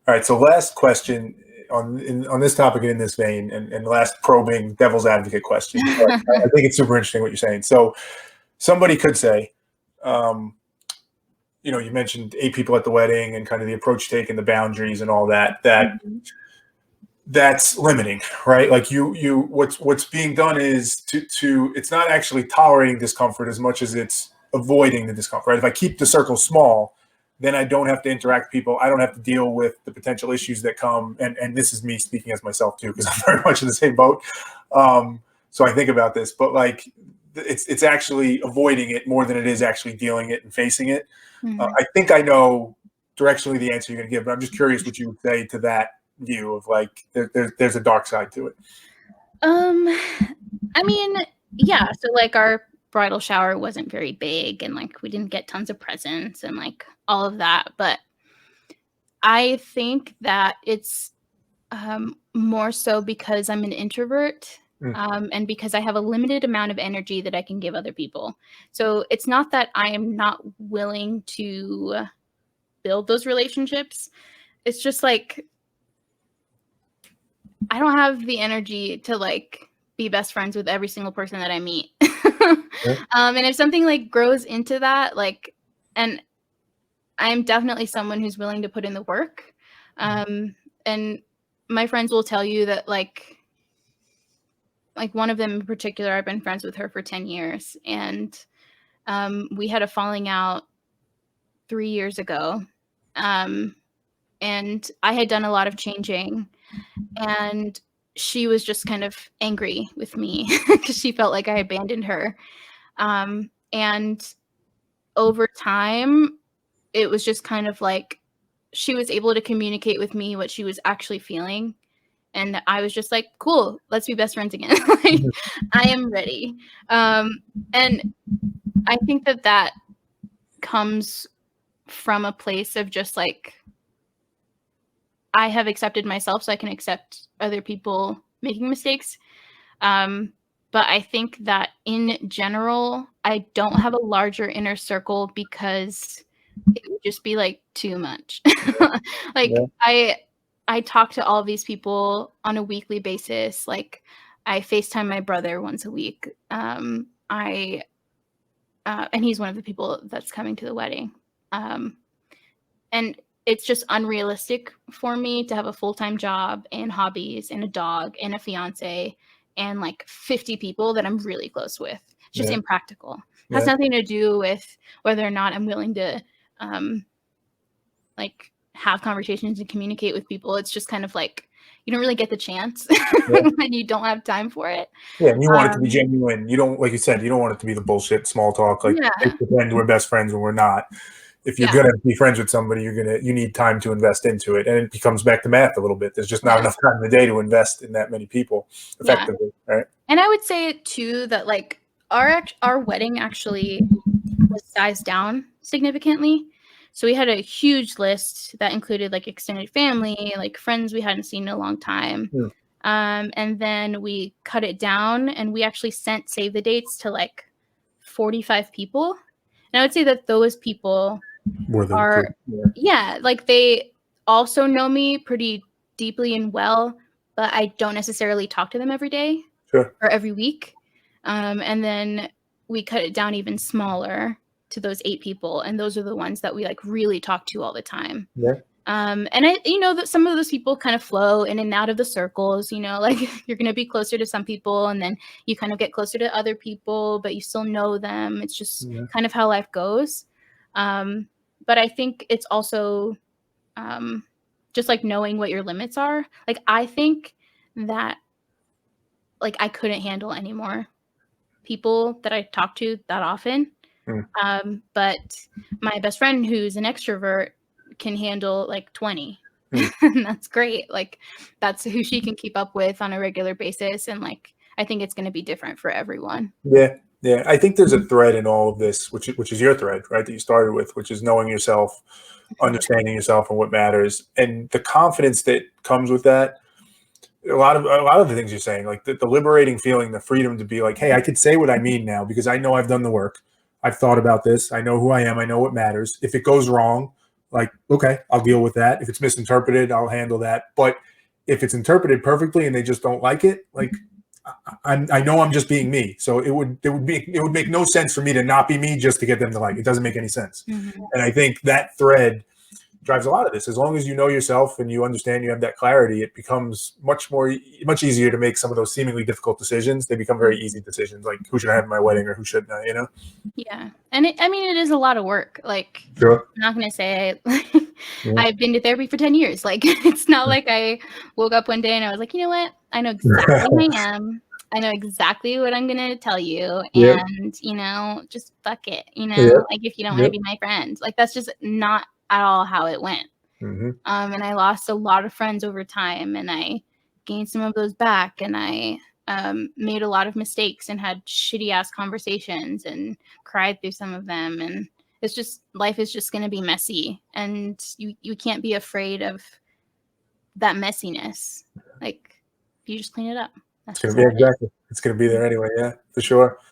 All right. So last question on this topic and in this vein, and last probing devil's advocate question. But I think it's super interesting what you're saying. So somebody could say, um, you mentioned 8 people at the wedding and kind of the approach taken, the boundaries and all that. Mhm. That's limiting, right? Like what's being done is to it's not actually tolerating discomfort as much as it's avoiding the discomfort. Right? If I keep the circle small, then I don't have to interact with people. I don't have to deal with the potential issues that come. And this is me speaking as myself too, because I'm very much in the same boat. So I think about this, but like it's actually avoiding it more than it is actually dealing it and facing it. Mhm. I think I know directionally the answer you're going to give, but I'm just curious what you would say to that view of like there's a dark side to it. I mean, yeah. So like our bridal shower wasn't very big, and like we didn't get tons of presents and like all of that. But I think that it's more so because I'm an introvert. And because I have a limited amount of energy that I can give other people. So it's not that I am not willing to build those relationships. It's just like I don't have the energy to like be best friends with every single person that I meet. And if something like grows into that, like, and I'm definitely someone who's willing to put in the work. And my friends will tell you that like one of them in particular, I've been friends with her for 10 years. And we had a falling out 3 years ago. And I had done a lot of changing. And she was just kind of angry with me because she felt like I abandoned her. And over time, it was just kind of like she was able to communicate with me what she was actually feeling. And I was just like, cool, let's be best friends again. Like, I am ready. And I think that comes from a place of just like, I have accepted myself so I can accept other people making mistakes. But I think that in general, I don't have a larger inner circle because it would just be like too much. Like I talk to all these people on a weekly basis. Like I FaceTime my brother once a week. And he's one of the people that's coming to the wedding. And it's just unrealistic for me to have a full-time job and hobbies and a dog and a fiance and like 50 people that I'm really close with. It's just impractical. It has nothing to do with whether or not I'm willing to like have conversations and communicate with people. It's just kind of like you don't really get the chance when you don't have time for it. Yeah, and you want it to be genuine. You don't, like you said, you don't want it to be the bullshit small talk. Like pretend we're best friends when we're not. If you're gonna be friends with somebody, you need time to invest into it, and it becomes back to math a little bit. There's just not enough time in the day to invest in that many people effectively, right? And I would say too that like our wedding actually was sized down significantly. So we had a huge list that included like extended family, like friends we hadn't seen in a long time. And then we cut it down and we actually sent save the dates to like 45 people. And I would say that those people are, like they also know me pretty deeply and well, but I don't necessarily talk to them every day or every week. And then we cut it down even smaller to those 8 people. And those are the ones that we like really talk to all the time. And I, that some of those people kind of flow in and out of the circles, like you're going to be closer to some people and then you kind of get closer to other people, but you still know them. It's just kind of how life goes. But I think it's also just like knowing what your limits are. Like, I think that like I couldn't handle any more people that I talk to that often. But my best friend, who's an extrovert, can handle like 20. And that's great. Like that's who she can keep up with on a regular basis. And like, I think it's going to be different for everyone. Yeah. I think there's a thread in all of this, which is your thread, right? That you started with, which is knowing yourself, understanding yourself and what matters, and the confidence that comes with that. A lot of the things you're saying, like the liberating feeling, the freedom to be like, hey, I could say what I mean now because I know I've done the work. I've thought about this. I know who I am. I know what matters. If it goes wrong, like, okay, I'll deal with that. If it's misinterpreted, I'll handle that. But if it's interpreted perfectly and they just don't like it, like I know I'm just being me. So it would make no sense for me to not be me just to get them to like it. It doesn't make any sense. Mm-hmm. And I think that thread drives a lot of this. As long as you know yourself and you understand you have that clarity, it becomes much easier to make some of those seemingly difficult decisions. They become very easy decisions, like who should I have in my wedding or who shouldn't I, you know? Yeah. And I mean, it is a lot of work. Like, Sure. I'm not going to say Yeah. I've been to therapy for 10 years. Like, it's not like I woke up one day and I was like, you know what? I know exactly who I am. I know exactly what I'm going to tell you. Yep. And, you know, just fuck it. You know, Yep. like if you don't want to be my friend, like that's just not at all how it went. Mm-hmm. And I lost a lot of friends over time, and I gained some of those back, and I made a lot of mistakes and had shitty ass conversations and cried through some of them. And it's just, life is just going to be messy, and you can't be afraid of that messiness. Like, you just clean it up. That's It's gonna just be how it is. exactly. It's gonna be there anyway. Yeah, for sure.